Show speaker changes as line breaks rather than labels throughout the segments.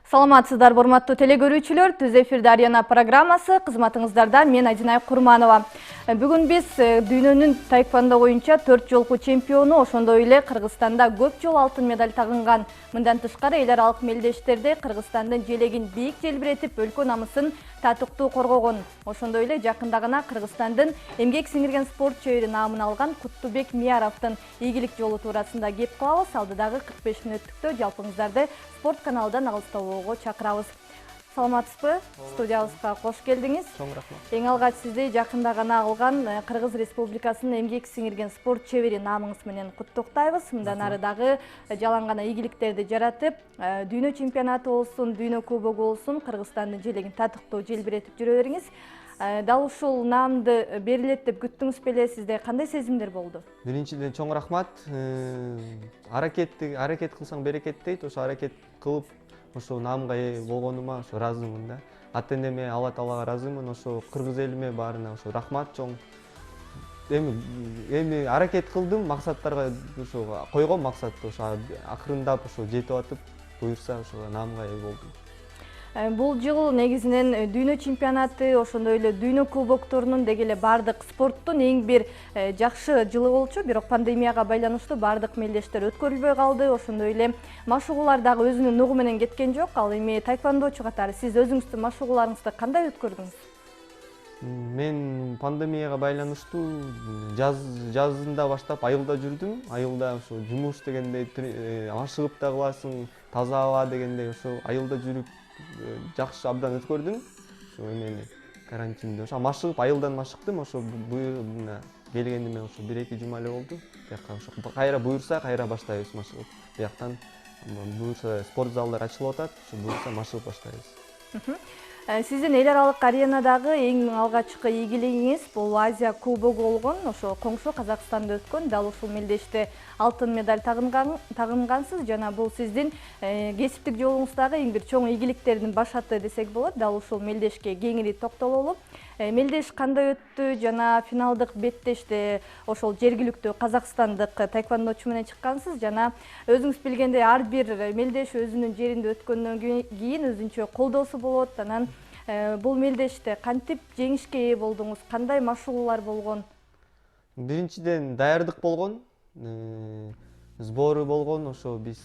Саламатсыздар, урматтуу теле көрүүчүлөр, Түз эфирде Арена программасы, кызматыңыздарда мен Адинай Курманова. Бүгүн биз дүйнөнүн таеквондо боюнча 4 жолку чемпиону, ошондой эле Кыргызстанда көп жол алтын медаль тагынган. Мындан тышкары эл аралык мелдештерде Кыргызстандын желегин бийик желбиретип, өлкө намысын татыктуу коргогон. Ошондой эле жакында гана Кыргызстандын эмгек сиңирген спорт чебери наамын алган Куттубек Мияровдун ийгилик жолу туурасында кеп кылабыз. Алдыдагы 45 мүнөттүктө жалпыңыздарды спорт каналынан алыстабоого чакырабыз. Саламатсызбы? Студиябызга кош келдиңиз.
Чоң рахмат.
Эң алгач сизди жакында гана алган Кыргыз Республикасынын эмгек сиңирген спорт чебери наамыңыз менен куттуктайбыз. Мындан ары дагы жалаң гана ийгиликтерди жаратып, дүйнө чемпионаты болсун, дүйнө кубогу болсун, Кыргызстандын желегин татыктуу желбиретип жүрө бериңиз. Дал ушул наамды берилет деп күттүңүз беле? Сизде кандай сезимдер болду?
Биринчиден чоң рахмат. Аракет кылсаң берекет дейт. Ошо аракет кылып, ошо наамга ээ болгонума ошо ыраазымын да. Ата энеме, Алла Таалага ыраазымын. Ошо кыргыз элиме баарына ошо рахмат чоң. Эми аракет кылдым, максаттарга ошо койгон максатты ошо акырындап ошо жетип атып, буюрса ошо наамга ээ болдум.
Бул жыл негизинен дүйнө чемпионаты, ошондой эле дүйнө кубокторунун деги эле бардык спорттун эң бир жакшы жылы болчу. Бирок пандемияга байланыштуу бардык мелдештер өткөрүлбөй калды. Ошондой эле машыгуулар дагы өзүнүн нугу менен кеткен жок. Ал эми таеквондочу катары сиз өзүңүздүн машыгууларыңызды кандай өткөрдүңүз?
Мен пандемияга байланыштуу жазында баштап айылда жүрдүм. Айылда ошо жумуш дегендей машыгып да кыласың, таза аба дегендей ошо айылда жүрүп жакшы абдан өткөрдүм. Ошо эмени карантинде ошо машыгып айылдан машыктым. Ошо мына келгениме ошо 1-2 жума эле болду. Бияка ошо кайра буюрса кайра баштайбыз машыгып. Бияктан буюрса спорт залдар ачылып атат. Ошо буюрса машыгып баштайбыз.
Сиздин эл аралык аренадагы эң алгачкы ийгилигиңиз бул Азия кубогу болгон. Ошо коңшу Казакстанда өткөн. Дал ушул мелдеште алтын медаль тагынгансыз. Жана бул сиздин кесиптик жолуңуздагы эң бир чоң ийгиликтердин башаты десек болот. Дал ушул мелдешке кеңири токтололу. Мелдеш кандай өттү? Жана финалдык беттеште ошол жергиликтүү казакстандык таеквондочу менен чыккансыз. Жана өзүңүз билгендей ар бир мелдеш өзүнүн жеринде өткөндөн кийин өзүнчө колдоосу болот. Анан бул мелдеште кантип жеңишке ээ болдуңуз? Кандай машыгуулар болгон?
Биринчиден даярдык болгон, сбору болгон. Ошо биз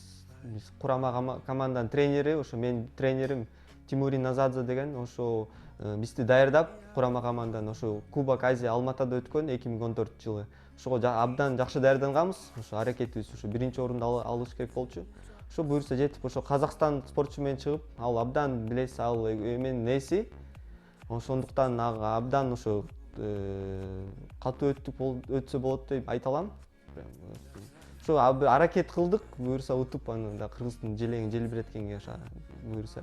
курама команданын тренери, ошо менин тренерим Тимурин Назадзе деген, ошо бизди даярдап курама команданын ошо Кубок Азия Алматада өткөн 2014 жылы. Ошого абдан жакшы даярданганбыз. Ошо аракетибиз ошо биринчи орунду алыш керек болчу. Ошо буюрса жетип ошо Казакстан спортчу менен чыгып, ал абдан билесиз, ал эменин ээси. Ошондуктан абдан ошо катуу өтсө болот деп айта алам. Ошо аракет кылдык, буюрса утуп аны да Кыргыздын желегин желбиреткенге ошо буюрса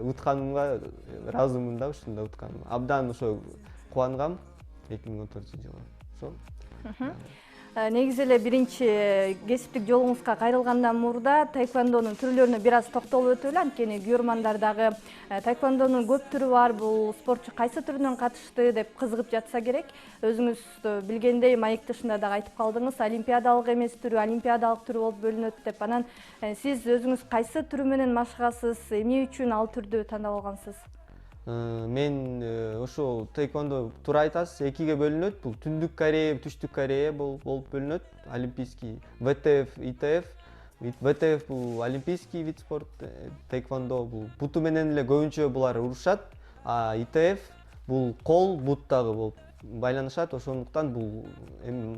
утканымга ыраазымын да, ушунда утканым. Абдан ошо кубангам 2014-жылы. Ошо.
Негизи эле биринчи кесиптик жолуңузга кайрылгандан мурда таеквондонун түрлөрүнө бир аз токтолуп өтөлү. Анткени көрөрмандар дагы таеквондонун көп түрү бар, бул спортчу кайсы түрүнөн катышты деп кызыгып жатса керек. Өзүңүз билгендей маек тышында дагы айтып калдыңыз, олимпиадалык эмес түрү, олимпиадалык түрү болуп бөлүнөт деп. Анан сиз өзүңүз кайсы түрү менен машыгасыз, эмне үчүн ал түрдү тандап алгансыз?
Мен ошо таеквондо туура айтасыз, экиге бөлүнөт. Бул Түндүк Корея, Түштүк Корея болуп бөлүнөт. Олимпийский, ВТФ, ИТФ. ВТФ бул олимпийский вид спорт, таеквондо бул буту менен эле көбүнчө булар урушат. А ИТФ бул кол, бут дагы болуп байланышат. Ошондуктан бул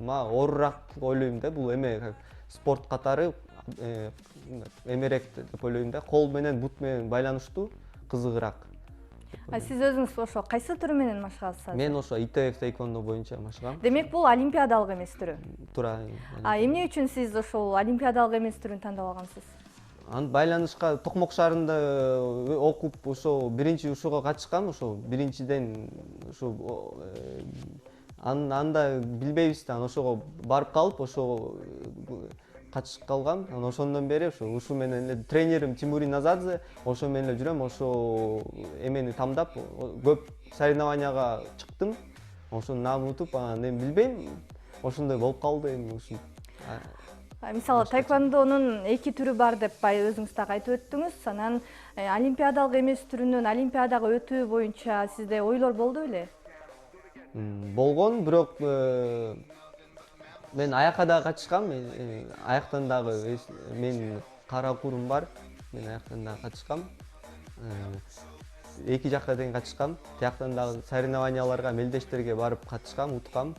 оорураак ойлойм да. Бул эме спорт катары эмерээк деп ойлойм да. Кол менен бут менен байланыштуу, кызыгыраак.
Сиз өзүңүз ошо кайсы түрү менен машыгасыз?
Мен ошо ИТФ таеквондо боюнча машыгам.
Демек бул олимпиадалык эмес түрү.
Туура.
Эмне үчүн сиз ошол олимпиадалык эмес түрүн тандап алгансыз?
Аны байланышка Токмок шаарында окуп, ошо биринчи ушуга катышкам. Ошо биринчиден ошо анда билбейбиз да, ошого барып калып, ошо катышып калгам. Ошондон бери ушу менен эле тренерим Тимурин Назадзе, ошо менен эле жүрөм. Ошо эмени тамдап көп соревнованияга чыктым. Ошонун наамын утуп, анан эми билбейм, ошондой болуп калды эми ушу.
Мисалы таэквондонун эки түрү бар деп бай өзүңүз дагы айтып өттүңүз. Анан олимпиадалык эмес түрүнөн олимпиадага өтүү боюнча сизде ойлор болду беле?
Болгон, бирок мен аякка дагы катышкам. Аяктан дагы мен кара курум бар. Мен аяктан дагы катышкам. Эки жакка тең катышкам. Тияктан дагы соревнованияларга, мелдештерге барып катышкам, уткам.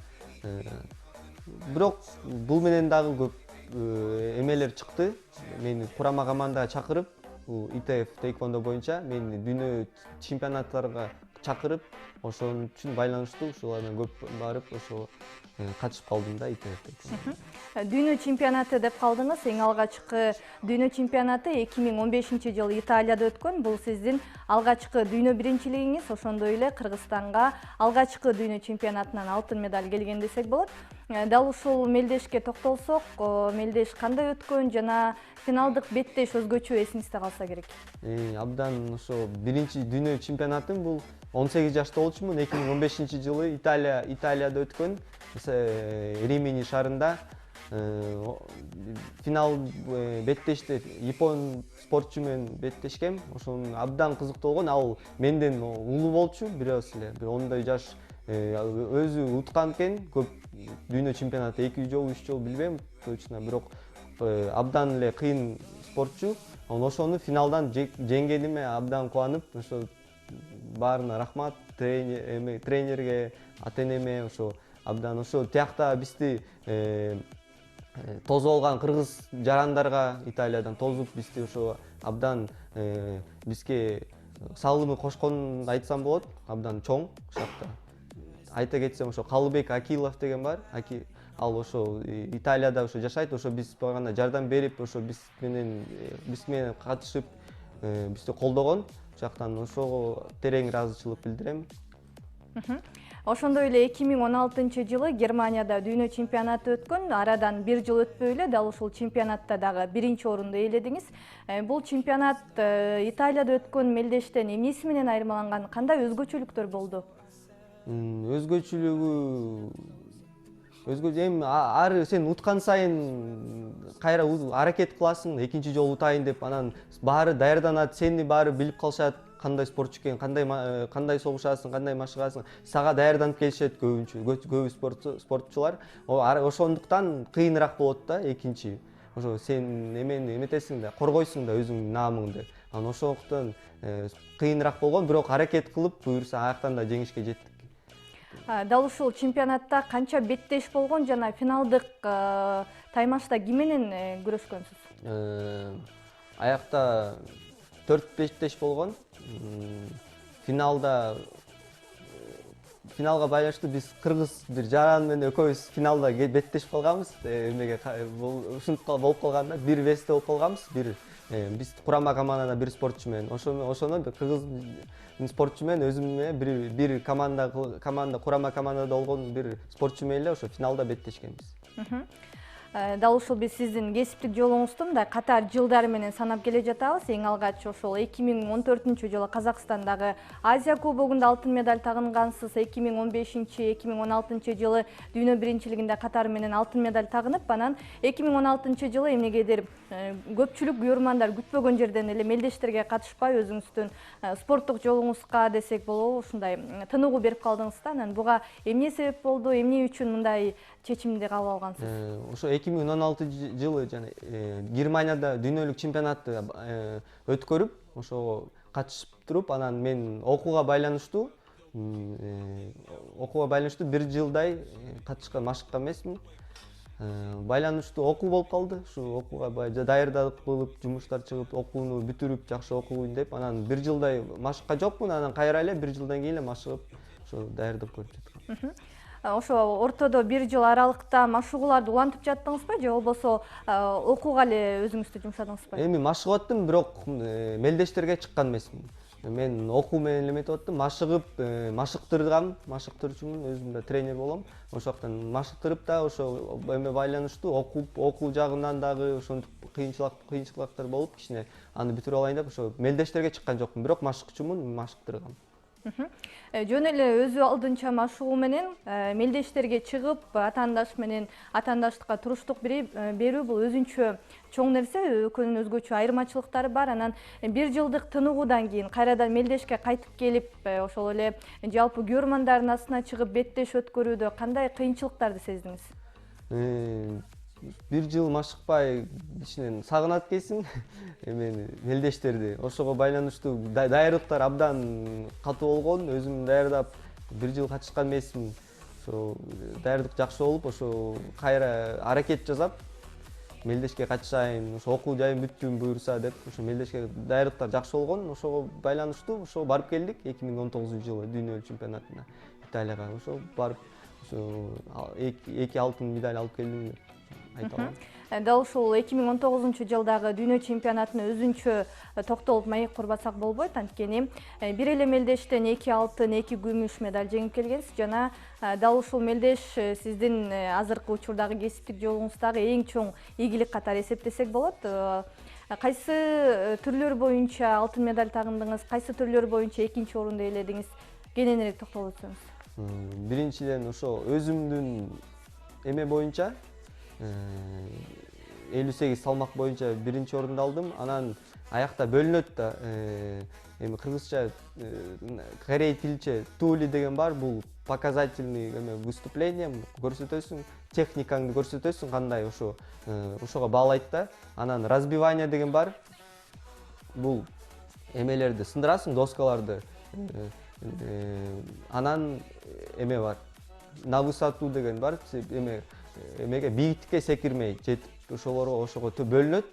Бирок бул менен дагы көп эмелер чыкты. Мени курама командага чакырып, бул ИТФ таэквондо боюнча мени дүйнө чемпионаттарга чакырып, ошон үчүн байланыштуу ушулардан көп барып, ошо катышып калдым да ИТФ.
Дүйнө чемпионаты деп калдыңыз. Эң алгачкы дүйнө чемпионаты 2015-жылы Италияда өткөн. Бул сиздин алгачкы дүйнө биринчилигиңиз, ошондой эле Кыргызстанга алгачкы дүйнө чемпионатынан алтын медаль келген десек болот. Дал ушул мелдешке токтолсок, мелдеш кандай өткөн жана финалдык беттеш өзгөчө эсиңизде калса керек?
Абдан ошо биринчи дүйнө чемпионатым бул 18 жашта болчумун. 2015-жылы Италияда өткөн. Римини шаарында финал беттеште Япон спортчу менен беттешкем. Ошон абдан кызыктуу болгон. Ал менден улуу болчу, бирөөс эле, бир 10 жаш. Өзү уткан экен, көп дүйнө чемпионаты 2 жолу, 3 жолу билбейм точно, бирок абдан эле кыйын спортчу. Ошону финалдан жеңгениме абдан кубанып, ошо баарына рахмат, тренерге, ата-энеме, ошо абдан ошо тиякта бизди тозуп алган кыргыз жарандарга, Италиядан тозуп бизди ошо абдан бизге салымы кошконун айтсам болот, абдан чоң шакта. Айта кетсем, ошо Калыбек Акилов деген бар. Ал ошо Италияда ошо жашайт, ошо биз багана жардам берип, ошо биз менен катышып, бизди колдогон. Ошоктан ошого терең ыраазычылык билдирем.
Ошондой эле 2016-жылы Германияда дүйнө чемпионаты өткөн. Арадан бир жыл өтпөй эле дал ушул чемпионатта дагы биринчи орунду ээледиңиз. Бул чемпионат Италияда өткөн мелдештен эмнеси менен айырмаланган? Кандай өзгөчөлүктөр болду?
Өзгөчөлүгү эми ары сен уткан сайын кайра аракет кыласың, экинчи жолу утайын деп, анан баары даярданат, сени баары билип калышат, кандай спортчу экен, кандай согушасың, кандай машыгасың, сага даярданып келишет көбү спортчулар. Ошондуктан кыйыныраак болот да экинчи. Ошо сен эметесиң да, коргойсуң да өзүңдүн наамыңды. Анан ошондуктан кыйыныраак болгон, бирок аракет кылып, буюрса аяктан да жеңишке жеттик.
Дал ушул чемпионатта канча беттеш болгон жана финалдык таймашта ким менен күрөшкөнсүз?
Аякта 4 беттеш болгон. Финалга байланыштуу биз кыргыз бир жаран менен экөөбүз финалда беттешип калганбыз. Эмеге ушинтип болуп калганда, бир весте болуп калганбыз. Биз курама командада бир спортчу менен, ошону кыргыз спортчу менен өзүм менен бир курама командада болгон бир спортчу менен эле ошо финалда беттешкенбиз.
Дал ушул биз сиздин кесиптик жолуңузду мындай катар жылдар менен санап келе жатабыз. Эң алгач ошол 2014-жылы Казакстандагы Азия кубогунда алтын медаль тагынгансыз. 2015-2016-жылы дүйнө биринчилигинде катар менен алтын медаль тагынып, анан 2016-жылы эмнегедир көпчүлүк күйөрмандар күтпөгөн жерден эле мелдештерге катышпай өзүңүздүн спорттук жолуңузга десек болобу, ушундай тыныгуу берип калдыңыз да. Анан буга эмне себеп болду, эмне үчүн мындай чечимди кабыл алгансыз?
Ошо 2016-жылы жана Германияда дүйнөлүк чемпионатты өткөрүп, ошого катышып туруп, анан мен окууга байланыштуу бир жылдай катышкан, машыккан эмесмин. Байланыштуу окуу болуп калды. Ушу окууга даярдык кылып, жумуштар чыгып, окууну бүтүрүп, жакшы окуйн деп, анан бир жылдай машыккан жокмун. Анан кайра эле бир жылдан кийин эле машыгып, ошо даярдык көрүп жаткам.
Ошо ортодо бир жыл аралыкта машыгууларды улантып жаттыңызбы же болбосо окууга эле өзүңүздү жумшадыңызбы?
Эми машыгып аттым, бирок мелдештерге чыккан эмесмин. Мен окуу менен эметип аттым, машыктырчумун, өзүм да тренер болом. Ошоктон машыктырып да ошо эме байланыштуу окуу жагынан дагы ошентип кыйынчылыктар болуп, кичине аны бүтүрүп алайын деп ошо мелдештерге чыккан жокмун, бирок машыкчумун, машыктыргам.
Жөн эле өзү алдынча машыгуу менен мелдештерге чыгып атаандаш менен атаандаштыкка туруштук берүү бул өзүнчө чоң нерсе, экөөнүн өзгөчө айырмачылыктары бар. Анан 1 жылдык тыныгуудан кийин кайрадан мелдешке кайтып келип, ошол эле жалпы көрөрмандардын астына чыгып беттеш өткөрүүдө кандай кыйынчылыктарды сездиңиз?
1 жыл машыкпай кичинен сагынат экенсиң эми мелдештерди. Ошого байланыштуу даярдыктар абдан катуу болгон. Өзүм даярдап 1 жыл катышкан эмесмин. Ошо даярдык жакшы болуп, ошо кайра аракет жасап мелдешке катышайын, ошо окуу жайым бүттүм буюрса деп, ошо мелдешке даярдыктар жакшы болгон. Ошого байланыштуу ошо барып келдик 2019-жылы дүйнө чемпионатына Италияга. Ошо барып ошо 2 алтын медаль алып келдим деп айта алам.
Дал ушул 2019-жылдагы дүйнө чемпионатына өзүнчө токтолуп маек курбасак болбойт. Анткени бир эле мелдештен 2 алтын, 2 күмүш медаль жеңип келгенсиз жана дал ушул мелдеш сиздин азыркы учурдагы кесиптик жолуңуздагы эң чоң ийгилик катары эсептесек болот. Кайсы түрлөр боюнча алтын медаль тагындыңыз, кайсы түрлөр боюнча экинчи орунду ээледиңиз? Кененирээк токтолуп өтсөңүз.
Биринчиден ошо өзүмдүн эме боюнча 58 салмак боюнча 1-чи орунду алдым. Анан аякта бөлүнөт да. Эми кыргызча корей тилче тули деген бар. Бул показательный выступление, көрсөтөсүң, техникаңды көрсөтөсүң кандай ошого баалайт да. Анан разбивание деген бар. Бул эмелерди сындырасың, доскаларды. Анан эме бар. На высоту деген бар. Эмеге бийиктикке секирмей жетип ошого бөлүнөт,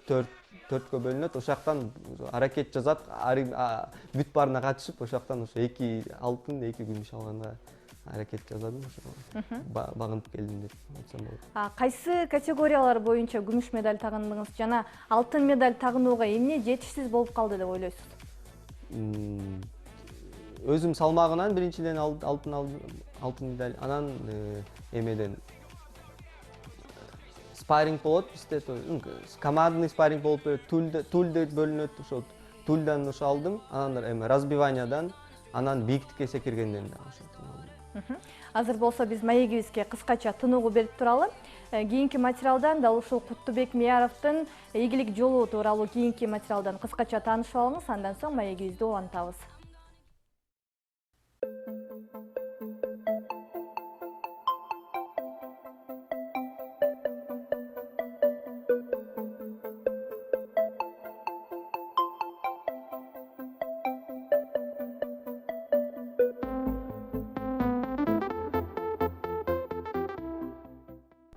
төрткө бөлүнөт. Ошактан аракет жасап, бүт барына катышып, ошактан 2 алтын, 2 күмүш алганга аракет жасадым. Багынып келдим деп айтсам болот.
Кайсы категориялар боюнча күмүш медаль тагындыңыз жана алтын медаль тагынууга эмне жетишсиз болуп калды деп ойлойсуз?
Өзүм салмагынан биринчиден алтын медаль, анан эмеден спарринг болот, бизде командный спарринг болуп берет, тульде бөлүнөт, ошо тульдан алдым, анан разбиваниядан, анан бийиктикке секиргенден ошо.
Азыр болсо биз маегибизге кыскача тыныгуу берип туралы. Кийинки материалдан дал ушул Куттубек Мияровдун ийгилик жолу тууралуу кийинки материалдан кыскача таанышып алыңыз, андан соң маегибизди улантабыз.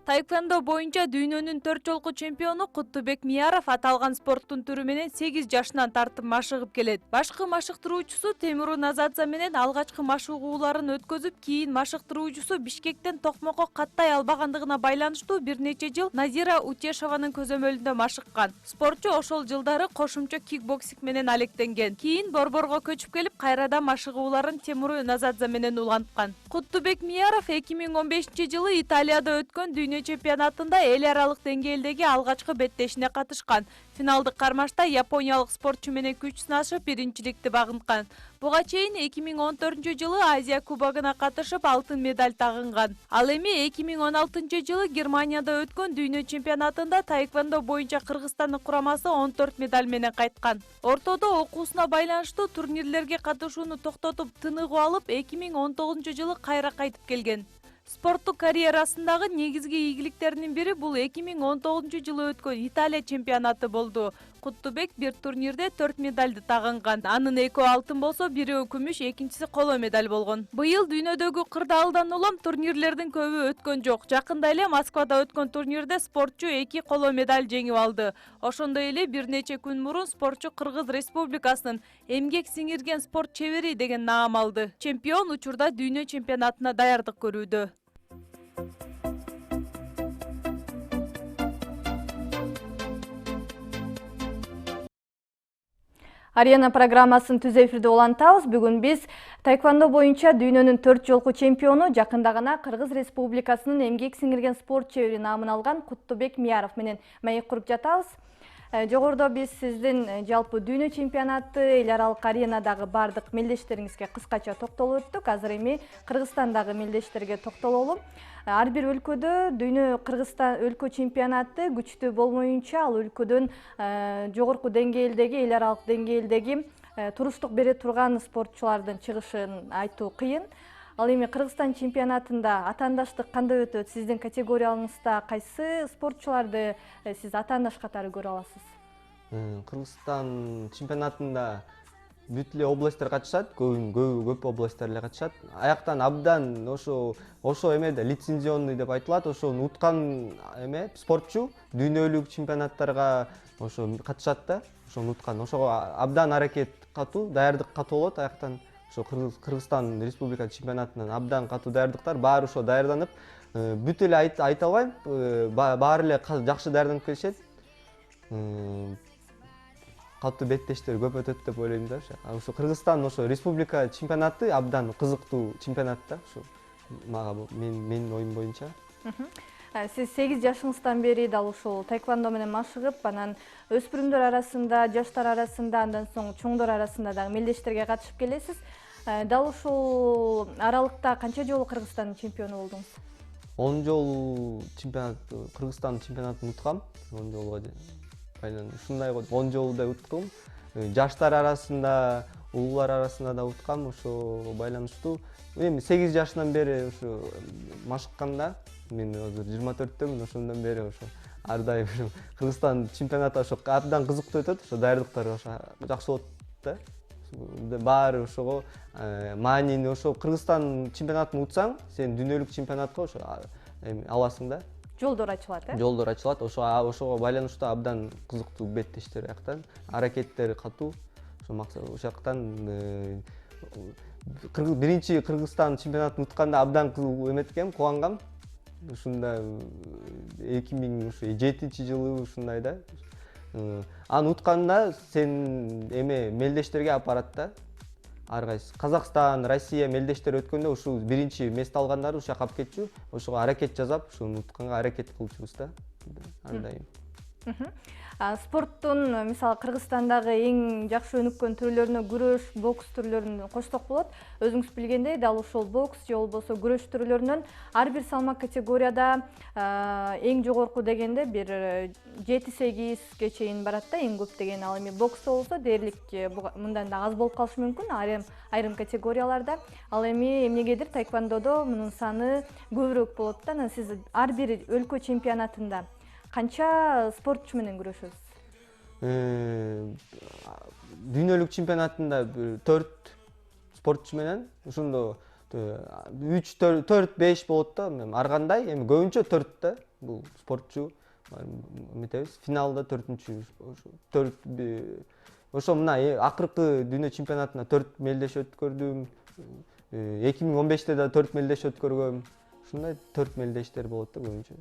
Таеквондо боюнча дүйнөнүн 4 жолку чемпиону Куттубек Мияров аталган спорттун түрү менен 8 жашынан тартып машыгып келет. Башкы машыктыруучусу Темуру Назадзе менен алгачкы машыгууларын өткөзүп, кийин машыктыруучусу Бишкектен токмокко каттай албагандыгына байланыштуу бир нече жыл Назира Утешованын көзөмөлүндө машыккан. Спортчу ошол жылдары кошумча кикбоксинг менен алектенген. Кийин борборго көчүп келип, кайрадан машыгууларын Темуру Назадзе менен уланткан. Куттубек Мияров 2015-жылы Италияда өткөн дүйнө чемпионатында эл аралык деңгээлдеги алгачкы беттешине катышкан. Финалдык кармашта япониялык спортчу менен күч сынашып, биринчиликти багынткан. Буга чейин 2014-жылы Азия кубогуна катышып, алтын медаль тагынган. Ал эми 2016-жылы Германияда өткөн дүйнө чемпионатында таеквондо боюнча Кыргызстандын курамасы 14 медаль менен кайткан. Ортодо окуусуна байланыштуу турнирлерге катышууну токтотуп, тыныгуу алып, 2019-жылы кайра кайтып келген. Спорттук карьерасындагы негизги ийгиликтеринин бири бул 2019-жылы өткөн Италия чемпионаты болду. Куттубек бир турнирде 4 медальды тагынган. Анын 2 алтын болсо, бирөө күмүш, экинчиси коло медаль болгон. Быйыл дүйнөдөгү кырдаалдан улам турнирлердин көбү өткөн жок. Жакында эле Москвада өткөн турнирде спортчу 2 коло медаль жеңип алды. Ошондой эле бир нече күн мурун спортчу Кыргыз Республикасынын эмгек сиңирген спорт чебери деген наам алды. Чемпион учурда дүйнө чемпионатына даярдык көрүүдө.
Арена программасын түз эфирде улантабыз. Бүгүн биз таеквондо боюнча дүйнөнүн 4 жолку чемпиону, жакында гана Кыргыз Республикасынын эмгек сиңирген спорт чебери наамын алган Куттубек Мияров менен маек куруп жатабыз. Жогоруда биз сиздин жалпы дүйнө чемпионаты, эл аралык аренадагы бардык мелдештериңизге кыскача токтолуп өттүк. Азыр эми Кыргызстандагы мелдештерге токтололу. Ар бир өлкөдө дүйнө Кыргызстан өлкө чемпионаты күчтүү болмоюнча, ал өлкөдөн жогорку деңгээлдеги, эл аралык деңгээлдеги туруштук бере турган спортчулардын чыгышын айтуу кыйын. Ал эми Кыргызстан чемпионатында атаандаштык кандай өтөт? Сиздин категорияңызда кайсы спортчуларды сиз атаандаш катары көрө аласыз?
Кыргызстан чемпионатында бүт эле областтар катышат, көп областтар эле катышат. Аяктан абдан ошо эмеде лицензионный деп айтылат, ошону уткан спортчу дүйнөлүк чемпионаттарга ошо катышат да, ошону уткан. Ошого абдан аракет катуу, даярдык катуу болот. Аяктан ошо Кыргызстан Республика чемпионатынан абдан катуу даярдыктар, баары ошо даярданып, бүт эле айта албайм, баары эле жакшы даярданып келишет. Катуу беттештер көп өтөт деп ойлойм да. Ошо Кыргызстан ошо республика чемпионаты абдан кызыктуу чемпионат да. Ошо мага менин оюм боюнча.
Сиз 8 жашыңыздан бери дал ушул таэквондо менен машыгып, анан өспүрүмдөр арасында, жаштар арасында, андан соң чоңдор арасында дагы мелдештерге катышып келесиз. Дал ушул аралыкта канча жолу Кыргызстандын чемпиону болдуңуз?
10 жолу Кыргызстан чемпионатын уткам. 10 жолго ушундай 10 жолу да уткум. Жаштар арасында, улуулар арасында да уткам. Ошо байланыштуу. Эми 8 жашынан бери ушу машыкканда, мен азыр 24-төмүн, ошондон бери ошо ар дайым Кыргызстан чемпионаты ошо абдан кызыктуу өтөт, ошо даярдыктар ошо жакшы болот да. Баары ошого маанини ошо Кыргызстан чемпионатын утсаң, сен дүйнөлүк чемпионатка ошо аласың да.
Жолдор ачылат,
Жолдор ачылат. Ошого байланыштуу абдан кызыктуу беттештер аяктан, аракеттери катуу. Ошо максат ошоктан биринчи Кыргызстан чемпионатын утканда абдан эметкем, кубангам. Ушунда 2007-жылы ушундай да. Аны утканда сен мелдештерге апарат да. Ар кайсы Казакстан, Россия мелдештер өткөндө ушул биринчи место алгандары ушул жака алып кетчү. Ошого аракет жасап, ушуну утканга аракет кылчубуз да. Ар дайым.
Спорттун мисалы Кыргызстандагы эң жакшы өнүккөн түрлөрүнө күрөш, бокс түрлөрүн койсок болот. Өзүңүз билгендей, дал ушул бокс же болбосо күрөш түрлөрүнөн ар бир салмак категорияда эң жогорку дегенде бир 7-8ге чейин барат да, эң көп деген. Ал эми боксто болсо дээрлик мындан да аз болуп калышы мүмкүн айрым категорияларда. Ал эми эмнегедир таэквондодо мунун саны көбүрөөк болот да. Анан сиз ар бир өлкө чемпионатында канча спортчу менен күрөшөсүз?
Дүйнөлүк чемпионатында 4 спортчу менен, ошондо 3-4-5 болот да. Ар кандай, эми көбүнчө 4 да. Бул спортчу эметебиз. Финалда 4-4 ошо мына акыркы дүйнө чемпионатына 4 мелдеш өткөрдүм. 2015-те да 4 мелдеш өткөргөм. Ушундай 4 мелдештер болот да көбүнчө.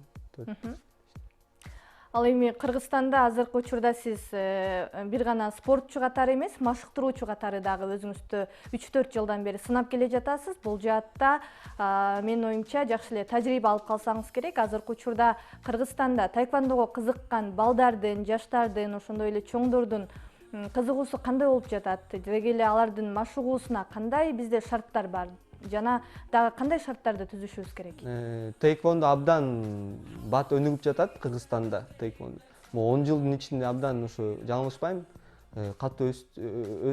Ал эми Кыргызстанда азыркы учурда сиз бир гана спортчу катары эмес, машыктыруучу катары дагы өзүңүздү 3-4 жылдан бери сынап келе жатасыз. Бул жаатта менин оюмча жакшы эле тажрыйба алып калсаңыз керек. Азыркы учурда Кыргызстанда таэквондого кызыккан балдардын, жаштардын, ошондой эле чоңдордун кызыгуусу кандай болуп жатат? Деги эле алардын машыгуусуна кандай бизде шарттар бар? Жана дагы кандай шарттарды түзүшүбүз керек?
Таэквондо абдан бат өнүгүп жатат Кыргызстанда. Таэквондо 10 жылдын ичинде абдан ошо жаңылышпайм, катуу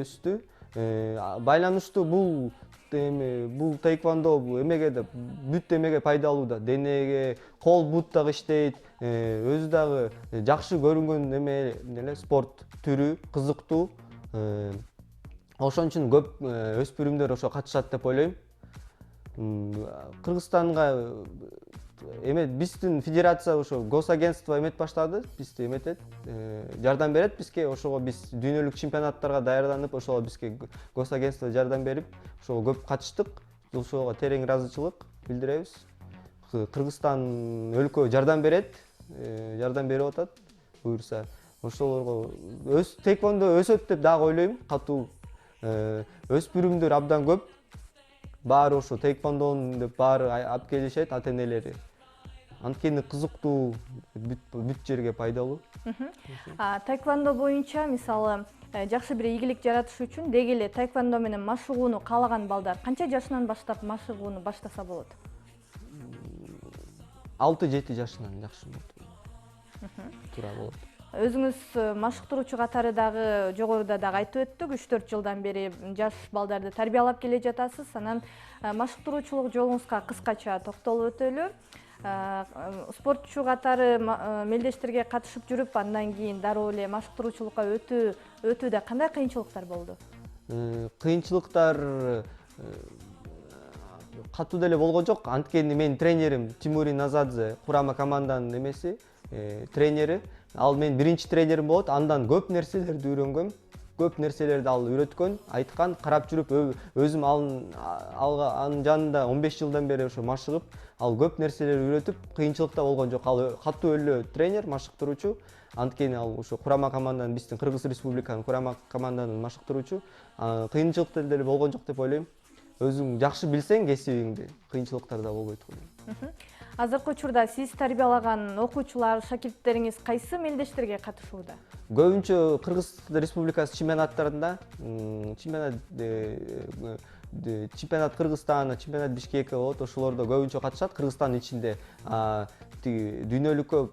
өстү. Байланыштуу бул таэквондо эмеге да бүт эмеге пайдалуу да. Денеге, кол бут дагы иштейт, өзү дагы жакшы көрүнгөн эле спорт түрү, кызыктуу. Ошон үчүн көп өспүрүмдөр ошо катышат деп ойлойм. Кыргызстанга биздин федерация ошо госагентство эмет баштады, бизди эметет, жардам берет бизге. Ошого биз дүйнөлүк чемпионаттарга даярданып, ошого бизге госагентство жардам берип, ошого көп катыштык. Ошого терең ыраазычылык билдиребиз. Кыргызстан өлкө жардам берет, жардам берип атат буюрса. Ошолорго таэквондо өсөт деп дагы ойлойм. Катуу өспүрүмдөр абдан көп. Баары ошо таэквондон деп баары алып келишет ата-энелери. анткени кызыктуу, бүт жерге пайдалуу.
Таэквондо боюнча мисалы жакшы бир ийгилик жаратыш үчүн деги эле таэквондо менен машыгууну каалаган балдар канча жашынан баштап машыгууну баштаса болот?
6-7 жашынан жакшы болот. Туура болот.
Өзүңүз машыктыруучу катары дагы жогоруда дагы айтып өттүк, 3-4 жылдан бери жаш балдарды тарбиялап келе жатасыз. Анан машыктыруучулук жолуңузга кыскача токтолуп өтөлү. Спортчу катары мелдештерге катышып жүрүп, андан кийин дароо эле машыктыруучулукка өтүүдө кандай кыйынчылыктар болду?
Кыйынчылыктар катуу деле болгон жок. Анткени менин тренерим Тимурин Назадзе, курама команданын эмеси, тренери. Ал мен биринчи тренерим болот. Андан көп нерселерди үйрөнгөм. Көп нерселерди ал үйрөткөн, айткан, карап жүрүп, өзүм анын жанында 15 жылдан бери ошо машыгып, ал көп нерселерди үйрөтүп, кыйынчылык да болгон жок. Ал катуу эле тренер, машыктыруучу. Анткени ал ошо курама команданын, биздин Кыргыз Республиканын курама команданын машыктыруучу. Кыйынчылык деле болгон жок деп ойлойм. Өзүң жакшы билсең кесибиңди, кыйынчылыктар да болбойт деп ойлойм.
Азыркы учурда сиз тарбиялаган окуучулар, шакирттериңиз кайсы мелдештерге катышууда?
Көбүнчө Кыргыз Республикасы чемпионаттарында, чемпионат Кыргызстана, чемпионат Бишкекке болот, ошолордо көбүнчө катышат. Кыргызстандын ичинде дүйнөлүккө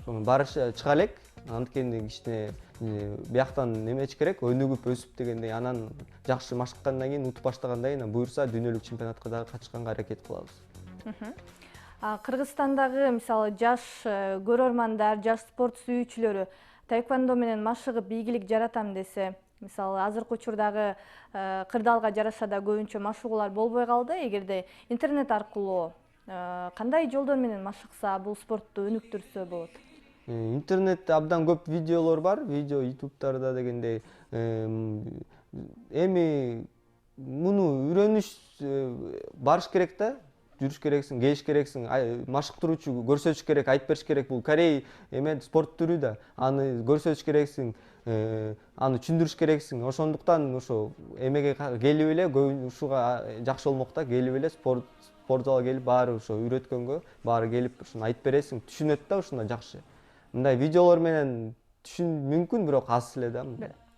барыш чыга элек. Анткени кичине бияктан немеч керек, өнүгүп өсүп дегендей, анан жакшы машыккандан кийин, утуп баштагандан кийин буюрса дүйнөлүк чемпионатка дагы катышканга аракет кылабыз.
Кыргызстандагы мисалы жаш көрөрмандар, жаш спорт сүйүүчүлөрү таэквондо менен машыгып ийгилик жаратам десе, мисалы азыркы учурдагы кырдаалга жараша да көбүнчө машыгуулар болбой калды. Эгерде интернет аркылуу кандай жолдор менен машыкса бул спортту өнүктүрсө болот?
Интернетте абдан көп видеолор бар, видео ютубтарда дегендей. Эми муну үйрөнүш барыш керек да, жүрүш керексиң, келиш керексиң, машыктыруучу көрсөтүш керек, айтып бериш керек. Бул Корей спорт түрү да, аны көрсөтүш керексиң, аны түшүндүрүш керексиң. Ошондуктан ошо эмеге келип эле, ушуга жакшы болмок да, келип эле спорт залга келип, баары ошо үйрөткөнгө, баары келип ушуну айтып бересиң, түшүнөт да, ушунда жакшы. Мындай видеолор менен түшүн мүмкүн, бирок аз эле да.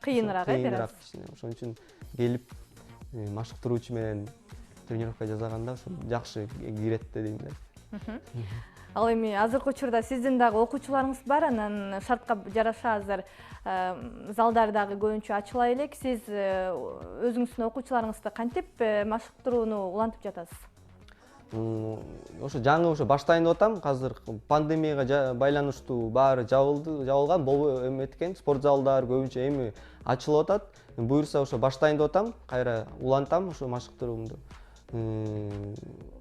Кыйыныраак
кыйыныраак. Ошон үчүн келип машыктыруучу менен тренировка жасаганда ошо жакшы кирет да дейм да.
Ал эми азыркы учурда сиздин дагы окуучуларыңыз бар, анан шартка жараша азыр залдар дагы көбүнчө ачыла элек. Сиз өзүңүздүн окуучуларыңызды кантип машыктырууну улантып жатасыз?
Ошо жаңы баштайын деп атам. Азыр пандемияга байланыштуу баары жабылган, эметкен спорт залдар көбүнчө эми ачылып атат. Буюрса ошо баштайын деп атам, кайра улантам ошо машыктырууну.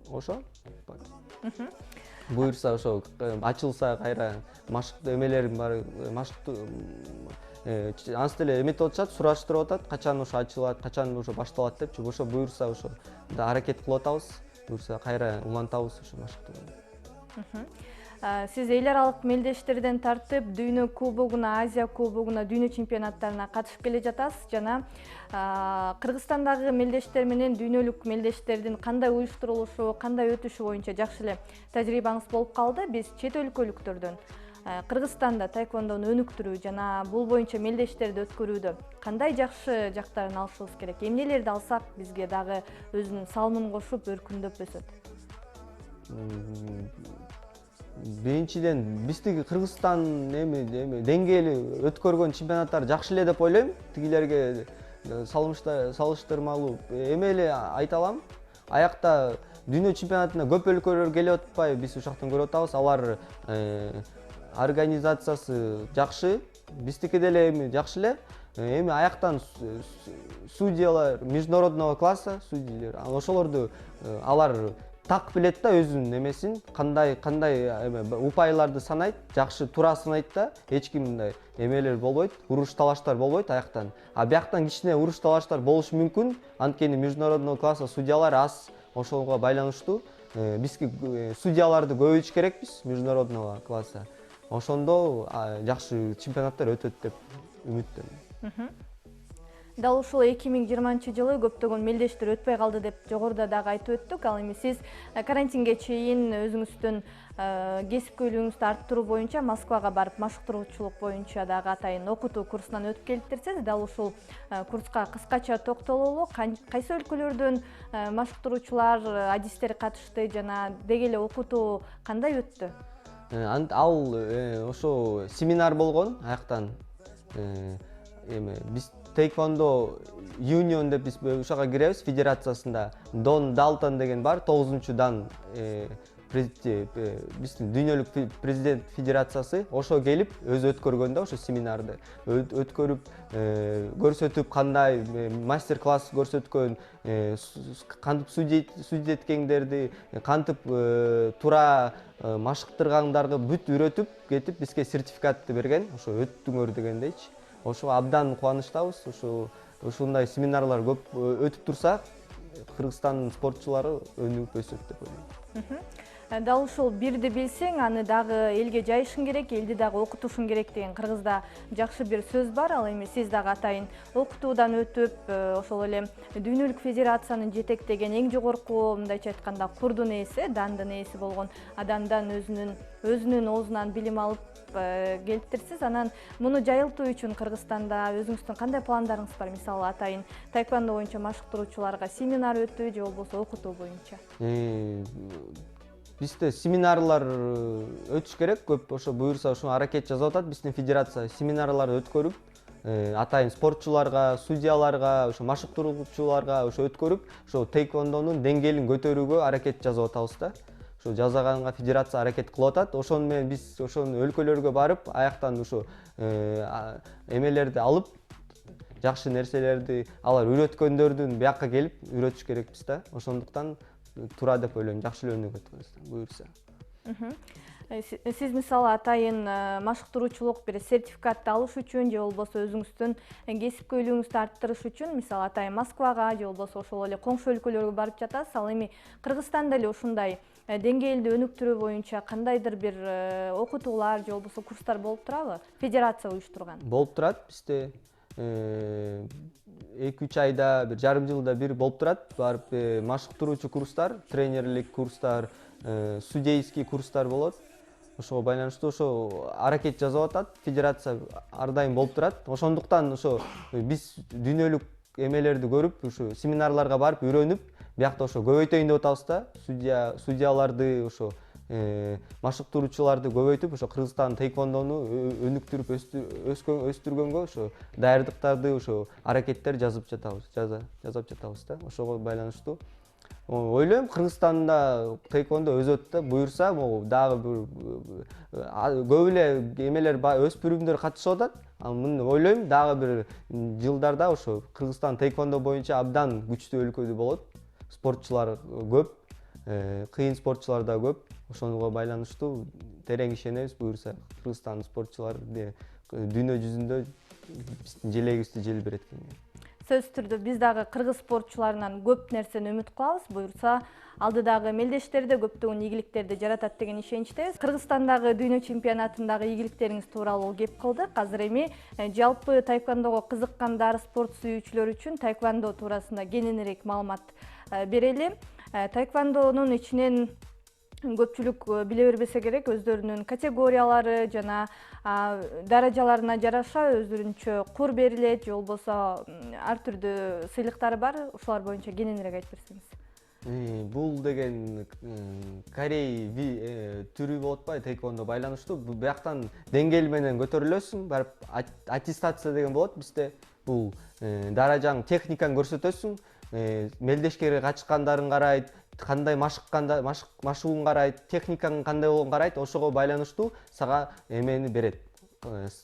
Ошо. Буюрса ошо ачылса кайра машыктуу эмелерим бар, ансы деле эметип атышат, сураштырып атат, качан ошо ачылат, качан ошо башталат депчи. Ошо буюрса ошо аракет кылып атабыз. Буюрса кайра улантабыз ошо машыктырууну.
Сиз эл аралык мелдештерден тартып, дүйнө кубогуна, Азия кубогуна, дүйнө чемпионаттарына катышып келе жатасыз жана Кыргызстандагы мелдештер менен дүйнөлүк мелдештердин кандай уюштурулушу, кандай өтүшү боюнча жакшы эле тажрыйбаңыз болуп калды. Биз чет өлкөлүктөрдөн Кыргызстанда таэквондону өнүктүрүү жана бул боюнча мелдештерди өткөрүүдө кандай жакшы жактарын алышыбыз керек? Эмнелерди алсак бизге дагы өзүнүн салымын кошуп, өркүндөп өсөт?
Биринчиден биздики Кыргызстан деңгээли өткөргөн чемпионаттар жакшы эле деп ойлойм. Тигилерге салыштырмалуу эме эле айта алам. Аякта дүйнө чемпионатына көп өлкөлөр келип атпайбы, биз ушактан көрүп атабыз. Алар организациясы жакшы, биздики деле эми жакшы эле. Эми аяктан судьялар международного класса, судьялар, ошолорду алар так билет да өзүнүн эмесин, кандай упайларды санайт, жакшы туура санайт да, эч ким мындай эмелер болбойт, уруш талаштар болбойт аяктан. А бияктан кичине уруш талаштар болушу мүмкүн, анткени международного класса судьялар аз, ошого байланыштуу. Бизге судьяларды көбөйтүш керекпиз международного класса. Ошондо жакшы чемпионаттар өтөт деп үмүттөнөм.
Дал ушул 2020-жылы көптөгөн мелдештер өтпөй калды деп жогоруда дагы айтып өттүк. Ал эми сиз карантинге чейин өзүңүздүн кесипкөйлүгүңүздү арттыруу боюнча Москвага барып машыктыруучулук боюнча дагы атайын окутуу курсунан өтүп келиптирсиз. Дал ушул курска кыскача токтололу. Кайсы өлкөлөрдөн машыктыруучулар, адистер катышты жана деги эле окутуу кандай өттү?
Ал ошо семинар болгон, аяктан биз Taekwondo Union деп биз ошого киребиз, федерациясында Дон Далтон деген бар, 9-дан биздин дүйнөлүк президент федерациясы ошо келип өзү өткөргөндө ошо семинарды өткөрүп көрсөтүп, кандай мастер-класс көрсөткөн, кантип судить эткеңдерди, кантип туура машыктыргандарды бүт үйрөтүп кетип бизге сертификатты берген, ошо өттүңөр дегендейчи. Ошо абдан кубанычтабыз. Ушундай семинарлар көп өтүп турса, Кыргызстандын спортчулары өнүгүп өсөт деп ойлойм.
Дал ушул бирди билсең, аны дагы элге жайышың керек, элди дагы окутушуң керек деген кыргызда жакшы бир сөз бар. Ал эми сиз дагы атайын окутуудан өтүп, ошол эле дүйнөлүк федерациянын жетектеген эң жогорку, мындайча айтканда, курдун ээси, дандын ээси болгон адамдан өзүнүн оозунан билим алып келиптирсиз. Анан муну жайылтуу үчүн Кыргызстанда өзүңүздүн кандай пландарыңыз бар? Мисалы атайын таеквондо боюнча машыктыруучуларга семинар өтүү же болбосо окутуу боюнча.
Бизде семинарлар өтүш керек, көп ошо буюрса ошо аракет жасап атат. Биздин федерация семинарларды өткөрүп, атайын спортчуларга, судьяларга, ошо машыктыруучуларга ошо өткөрүп, ошо таеквондонун деңгээлин көтөрүүгө аракет жасап атабыз да. Ошо жазаганга федерация аракет кылып атат. Ошону менен биз ошону өлкөлөргө барып, аяктан ошо эмелерди алып, жакшы нерселерди алар үйрөткөндөрдүн бияка келип үйрөтүш керекпиз да. Ошондуктан туура деп ойлойм, жакшы эле өнүгөт буюрса.
Сиз мисалы атайын машыктыруучулук бир сертификатты алыш үчүн же болбосо өзүңүздүн кесипкөйлүгүңүздү арттырыш үчүн мисалы атайын Москвага же болбосо ошол эле коңшу өлкөлөргө барып жатасыз. Ал эми Кыргызстанда эле ушундай деңгээлди өнүктүрүү боюнча кандайдыр бир окутуулар же болбосо курстар болуп турабы? Федерация уюштурган.
Болуп турат бизде 2-3 айда, бир жарым жылда бир болуп турат. Барып машыктыруучу курстар, тренерлик курстар, судейский курстар болот. Ошого байланыштуу ошо аракет жасап атат. Федерация ар дайым болуп турат. Ошондуктан ошо биз дүйнөлүк эмелерди көрүп, ошо семинарларга барып үйрөнүп, биякта ошо көбөйтөйүн деп атабыз да. Судьяларды, ошо машыктыруучуларды көбөйтүп, ошо Кыргызстан таеквондону өнүктүрүп өстүргөнгө ошо даярдыктарды, ошо аракеттер жасап жатабыз да. Ошого байланыштуу ойлойм, Кыргызстанда таеквондо өзөт да, буюрса, могу дагы көп эле эмелер өспүрүмдөр катышып атат. Муну ойлойм, дагы бир жылдарда ошо Кыргызстан таеквондо боюнча абдан күчтүү өлкө болот. Спортчулар көп, кыйын спортчулар да көп. Ошонуга байланыштуу терең ишенебиз, буюрса Кыргызстан спортчулар дүйнө жүзүндө биздин желегибизди желбирет экен.
Сөз түрдө биз дагы кыргыз спортчуларынан көп нерсени үмүт кылабыз. Буюрса алдыдагы мелдештерде көптөгөн ийгиликтерди жаратат деген ишеничтебиз. Кыргызстандагы дүйнө чемпионатындагы ийгиликтериңиз тууралуу кеп кылдык. Азыр эми жалпы таеквондого кызыккандар, спорт сүйүүчүлөр үчүн таеквондо туурасында кененирээк маалымат берели. Таеквондонун ичинен көпчүлүк биле бербесе керек, өздөрүнүн категориялары жана даражаларына жараша өздөрүнчө кур берилет же болбосо ар түрдүү сыйлыктары бар. Ушулар боюнча кененирээк айтып берсеңиз.
Бул деген Корей түрү болуп атпайбы, таеквондо байланыштуу. Бияктан деңгээл менен көтөрүлөсүң, барып аттестация деген болот бизде. Бул даражаң, техникаң көрсөтөсүң, мелдешкерге катышкандарың карайт, кандай машыгууң карайт, техникаң кандай болгонун карайт. Ошого байланыштуу сага эмени берет.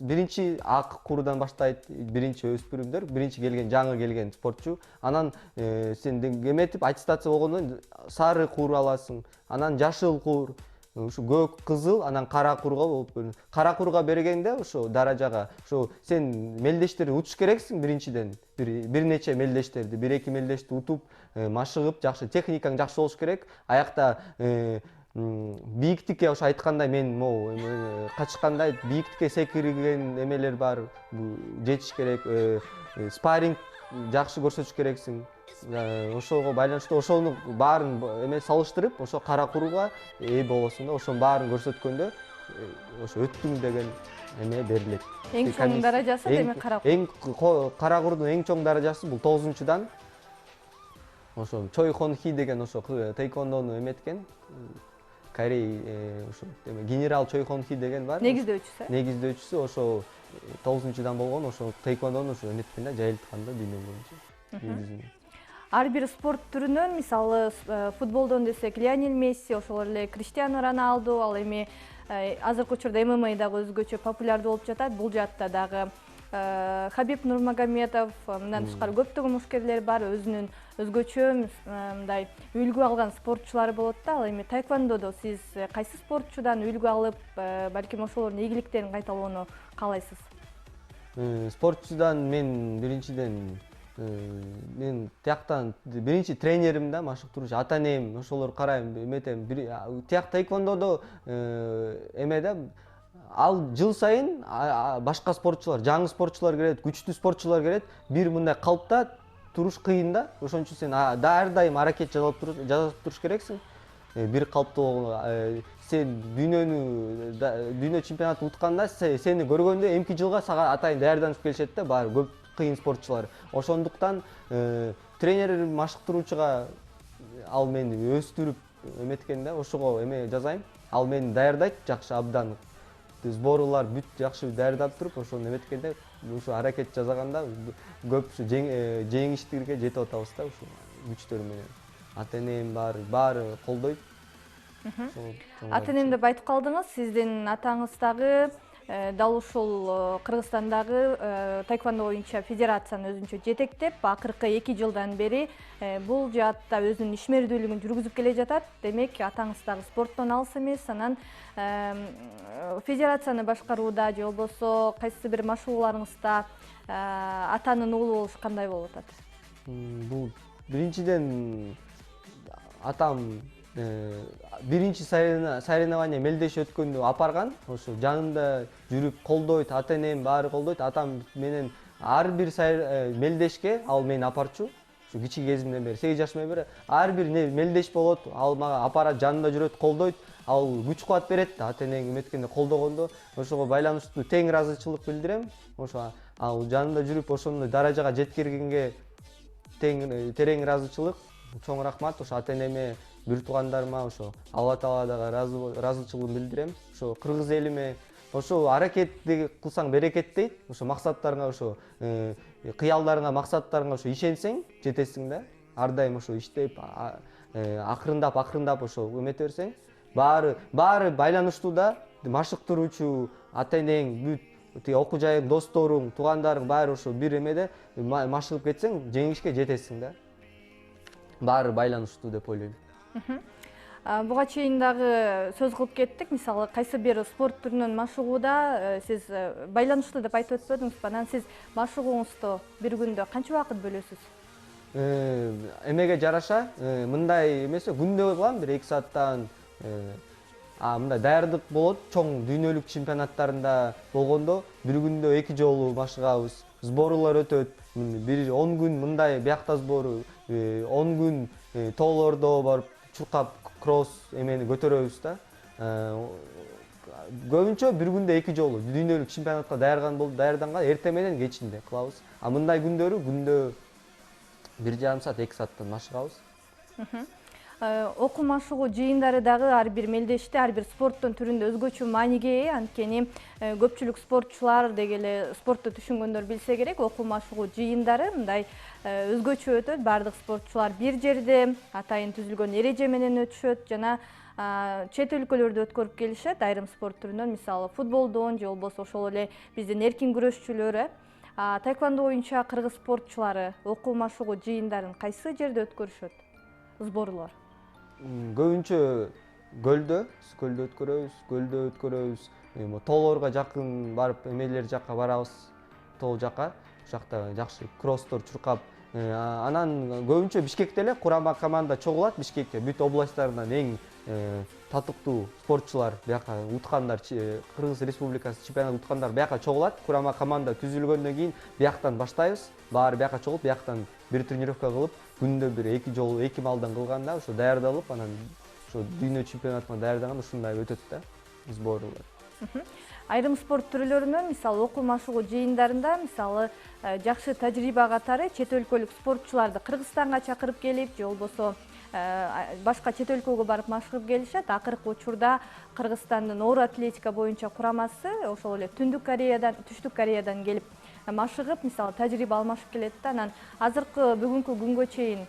Биринчи ак курдан баштайт, биринчи өспүрүмдөр, биринчи келген, жаңы келген спортчу. Анан сен эметип аттестация болгондон сары кур аласың, анан жашыл кур, ушу көк, кызыл, анан кара курга болуп бөлүнөт. Кара курга бергенде ошо даражага, ошо сен мелдештерди утуш керексиң биринчиден. Бир нече мелдештерди, 1-2 мелдешти утуп, машыгып, жакшы техникаң жакшы болуш керек. Аякта бийиктикке ошо айткандай, мен могу качкандай бийиктикке секирген эмелер бар, жетиш керек. Спарринг жакшы көрсөтүш керексиң. Ошого байланыштуу ошону баарын эме салыштырып, ошо кара курууга ээ болосуң да, ошонун баарын көрсөткөндө ошо өттүң деген эме берилет.
Эң чоң даражасы демек кара
Кара курдун эң чоң даражасы бул 9-дан. Ошо Чойхонхи деген ошо тейквондону эметкен. Корей ошо генерал Чойхонхи деген бар.
негиздөөчүсү.
Негиздөөчүсү ошо 9-дан болгон, ошо тейквондону ошо эметкен да, жайылтканда дүйнө боюнча.
Ар бир спорт түрүнөн, мисалы футболдон десек Лионель Месси, ошол эле Криштиану Роналду, ал эми азыркы учурда ММА дагы өзгөчө популярдуу болуп жатат. Бул жаатта дагы Хабиб Нурмагомедов, мындан тышкары көптөгөн мушкерлер бар, өзүнүн өзгөчө мындай үлгү алган спортчулары болот да. Ал эми тайквондодо сиз кайсы спортчудан үлгү алып, балким ошолордун ийгиликтерин кайталоону каалайсыз?
Спортчудан мен биринчиден мен тияктан биринчи тренерим да, машыктыруучу ата-энем, ошолор карайм, эметем. Тияк тайквондодо эме да, ал жыл сайын башка спортчулар, жаңы спортчулар келет, күчтүү спортчулар келет. Бир мындай калпта туруш кыйын да. Ошон үчүн сен ар дайым аракет жасап туруш керексиң. Бир калпта сен дүйнө чемпионатын утканда сени көргөндө эмки жылга сага атайын даярданып келишет да, баары көп кыйын спортчулар. Ошондуктан тренер машыктыруучуга ал мени өстүрүп эметкен да, ошого эме жазайм. Ал мени даярдайт жакшы, абдан. Сборлар бүт жакшы даярдап туруп, ошону эметкенде, ушу аракет жасаганда көп жеңиштерге жетип атабыз да, ушу күчтөр менен. Ата-энем баары колдойт.
Ата-энем деп айтып калдыңыз, сиздин атаңыз дагы дал ушул Кыргызстандагы тайквондо боюнча федерацияны өзүнчө жетектеп, акыркы 2 жылдан бери бул жаатта өзүнүн ишмердүүлүгүн жүргүзүп келе жатат. Демек, атаңыз дагы спорттон алыс эмес, анан федерацияны башкарууда же болбосо кайсы бир машыгууларыңызда атанын уулу болуш кандай болуп атат?
Бул биринчиден атам биринчи соревнование мелдеш өткөндө апарган, ошо жанында жүрүп колдойт, ата-энем баары колдойт. Атам менен ар бир мелдешке ал мени апарчу. Ушу кичи кезимден бери, 8 жашымдан бери ар бир мелдеш болот, ал мага апарат, жанында жүрөт, колдойт. Ал күч кубат берет, ата-энең эметкенде, колдогондо. Ошого байланыштуу тең ыраазычылык билдирем. Ошо ал жанында жүрүп ошондой даражага жеткиргенге терең ыраазычылык, чоң рахмат. Ошо ата-энеме, бир туугандарыма, ошо Алла Таалага ыраазычылыгымды билдирем. Ошо кыргыз элиме, ошо аракет кылсаң берекет дейт. Ошо максаттарыңа, ошо кыялдарыңа, максаттарыңа ошо ишенсең, жетесиң да. Ар дайым ошо иштеп, акырындап ошо эмете берсең, баары байланыштуу да. Машыктыруучу, ата-энең, бүт окуу жайың, досторуң, туугандарың баары ошо бир эмеде машыгып кетсең, жеңишке жетесиң да. Баары байланыштуу деп ойлойм.
Буга чейин дагы сөз кылып кеттик. Мисалы, кайсы бир спорт түрүнөн машыгууда сиз байланыштуу деп айтып өтпөдүңүзбү? Анан сиз машыгууңузду бир күндө канча убакыт бөлөсүз?
Эмеге жараша, мындай эмесе күндө кылам, бир 2 сааттан мындай даярдык болот. Чоң дүйнөлүк чемпионаттарында болгондо бир күндө 2 жолу машыгабыз. Сборлор өтөт. Бир 10 күн мындай биякта сбору, 10 күн тоолордо барып чуркап кросс эмени көтөрөбүз да. Көбүнчө бир күндө 2 жолу дүйнөлүк чемпионатка даярданган эртең менен кечинде кылабыз. Мындай күндөрү күндө 1,5 саат 2 сааттан машыгабыз.
Окуу машыгуу жыйындары дагы ар бир мелдеште, ар бир спорттун түрүндө өзгөчө мааниге ээ. Анткени көпчүлүк спортчулар деги эле спортты түшүнгөндөр билсе керек, окуу машыгуу жыйындары мындай өзгөчө өтөт. Бардык спортчулар бир жерде атайын түзүлгөн эреже менен өтүшөт жана чет өлкөлөрдө өткөрүп келишет. Айрым спорт түрүнөн, мисалы футболдон же болбосо ошол эле биздин эркин күрөшчүлөр. Тайквондо боюнча кыргыз спортчулары окуу машыгуу жыйындарын кайсы жерде өткөрүшөт? Сборлор
көбүнчө көлдө өткөрөбүз. Тоолорго жакын барып, эмелер жакка барабыз. Тоо жакка, ошакта жакшы кросстор чуркап, анан көбүнчө Бишкекте эле курама команда чогулат. Бишкекке бүт областтарынан эң татыктуу спортчулар бияка уткандар, Кыргыз Республикасы чемпионат уткандар бияка чогулат. Курама команда түзүлгөндөн кийин бияктан баштайбыз. Баары бияка чогулуп, бияктан бир тренировка кылып, күндө бир 2 жолу 2 малдан кылганда ошо даярдалып, анан ошо дүйнө чемпионатына даярдаганда ушундай өтөт да сборлар.
Айрым спорт түрлөрүнөн, мисалы окуу машыгуу жыйындарында, мисалы жакшы тажрыйба катары чет өлкөлүк спортчуларды Кыргызстанга чакырып келип, же болбосо башка чет өлкөгө барып машыгып келишет. Акыркы учурда Кыргызстандын оор атлетика боюнча курамасы ошол эле Түштүк Кореядан келип машыгып, мисалы тажрыйба алмашып келет да. Анан азыркы бүгүнкү күнгө чейин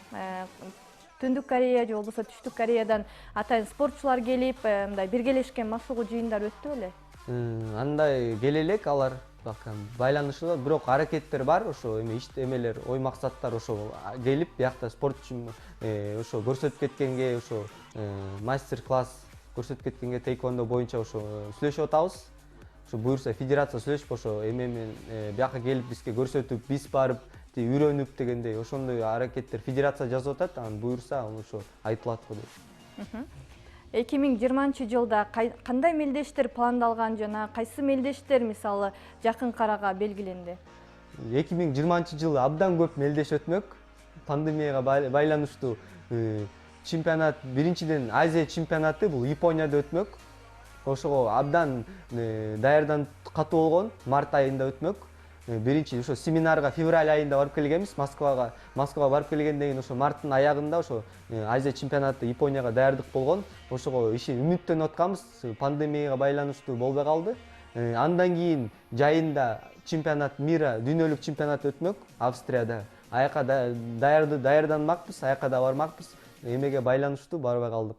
Түндүк Корея же болбосо Түштүк Кореядан атайын спортчулар келип, мындай биргелешкен машыгуу жыйындар өттү беле?
Андай келе элек алар байланышып, бирок аракеттер бар, ошо эмелер, ой максаттар ошо келип, биякта спортчу ошо көрсөтүп кеткенге, ошо мастер-класс көрсөтүп кеткенге тейквондо боюнча ошо сүйлөшүп атабыз. Ошо буюрса федерация сүйлөшүп, ошо менен бияка келип бизге көрсөтүп, биз барып үйрөнүп дегендей ошондой аракеттер федерация жазып атат, анан буюрса ошо айтылат го дейт.
2020-жылда кандай мелдештер пландалган жана кайсы мелдештер мисалы жакынкы арага белгиленди?
2020-жылы абдан көп мелдеш өтмөк. Пандемияга байланыштуу чемпионат, биринчиден Азия чемпионаты бул Японияда өтмөк. Ошого абдан даярданып катуу болгон, март айында өтмөк. Биринчи ошо семинарга февраль айында барып келгенбиз, Москвага барып келгенден кийин ошо марттын аягында ошо Азия чемпионаты Японияга даярдык болгон. Ошого үмүттөнүп атканбыз, пандемияга байланыштуу болбой калды. Андан кийин жайында чемпионат мира, дүйнөлүк чемпионат өтмөк Австрияда. Аяка даярданмакпыз, аяка да бармакпыз. Эмеге байланыштуу барбай калдык.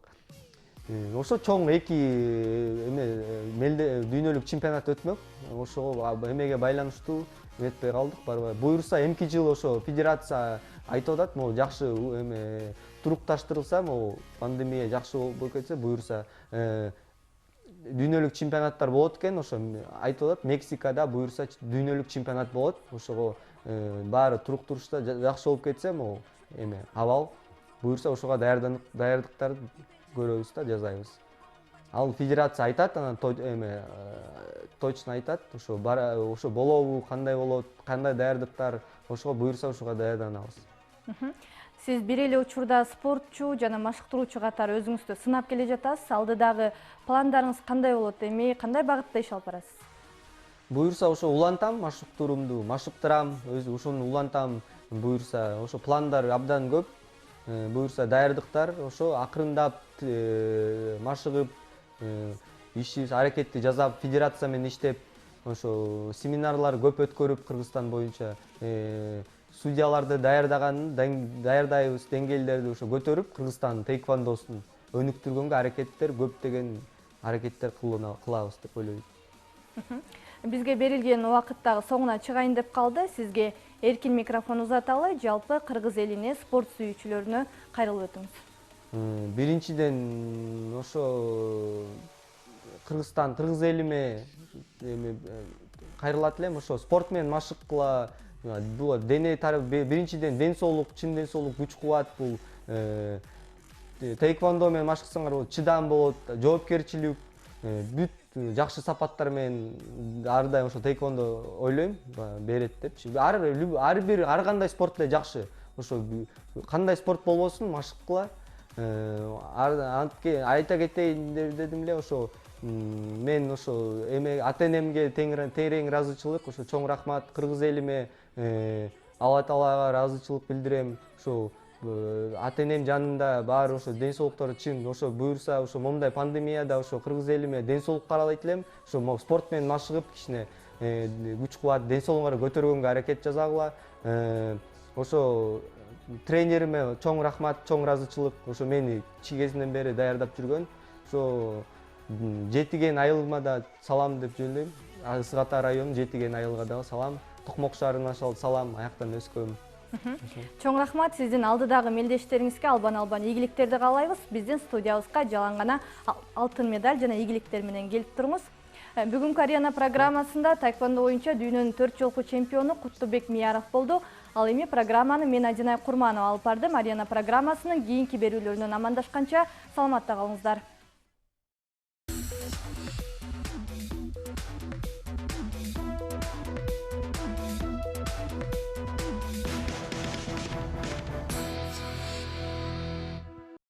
Ошо чоң эки дүйнөлүк чемпионат өтмөк. Ошого эмеге байланыштуу өтпөй калдык, барбай. Буюрса эмки жыл ошо федерация айтып атат, могу жакшы турукташтырылса, могу пандемия жакшы болуп кетсе, буюрса дүйнөлүк чемпионаттар болот экен, ошо айтып атат, Мексикада буюрса дүйнөлүк чемпионат болот. Ошого баары туруктурушта жакшы болуп кетсе, могу абал буюрса ошого даярдыктарды көрөбүз да, жазайбыз. Ал федерация айтат, анан точно айтат, ошо болобу, кандай болот, кандай даярдыктар, ошого буюрса ошого даярданабыз.
Сиз бир эле учурда спортчу жана машыктыруучу катары өзүңүздү сынап келе жатасыз. Алдыдагы пландарыңыз кандай болот? Эми кандай багытта иш алып барасыз?
Буюрса ошо улантам, машыктыруумду машыктырам, ошону улантам. Буюрса ошо пландар абдан көп. Буюрса даярдыктар ошо акырындап машыгып, ишибиз аракетти жасап, федерация менен иштеп, ошо семинарлар көп өткөрүп Кыргызстан боюнча судьяларды даярдайбыз, деңгээлдерди ошо көтөрүп, Кыргызстан тейквондосун өнүктүргөнгө аракеттер, көптөгөн аракеттер кылабыз деп ойлойм.
Бизге берилген убакыт дагы соңуна чыгайын деп калды. Сизге эркин микрофон узаталы, жалпы Кыргыз элине, спорт сүйүүчүлөрүнө кайрылып өтүңүз.
Биринчиден ошо Кыргыз элиме кайрылат элем, ошо спорт менен машыккыла, бул биринчиден ден соолук, чын ден соолук, күч кубат, бул тейквондо менен машыксаңар болот, чыдам болот, жоопкерчилик, бүт жакшы сапаттар менен ар дайым ошо тейквондо ойлойм берет депчи. Ар кандай спорт эле жакшы. Ошо кандай спорт болбосун машыккыла. Айта кетейин дедим эле, ошо мен ошо ата-энемге терең ыраазычылык, ошо чоң рахмат Кыргыз элиме, Алла Таалага ыраазычылык билдирем. Ошо ата-энем жанында баары ошо ден соолуктары чын, ошо буюрса ошо момундай пандемияда ошо Кыргыз элиме ден соолук каалайт элем. Ошо спорт менен машыгып, кичине күч кубат, ден соолугуңарга көтөргөнгө аракет жасагыла. Ошо тренериме чоң рахмат, чоң ыраазычылык. Ошо мени кезинен бери даярдап жүргөн. Ошо Жетиген айылыма да салам деп жөндөйм. Ысык Ата районунун Жетиген айылга дагы салам. Токмок шаарына салам, аяктан өскөм.
Чоң рахмат, сиздин алдыдагы мелдештериңизге албан ийгиликтерди каалайбыз. Биздин студиябызга жалаң гана алтын медаль жана ийгиликтер менен келип туруңуз. Бүгүнкү арена программасында таеквондо боюнча дүйнөнүн 4 жолку чемпиону Куттубек Мияров болду. Ал эми программаны мен Адинай Курманова алып бардым. Арена программасынын кийинки берүүлөрүнөн амандашканча саламатта калыңыздар.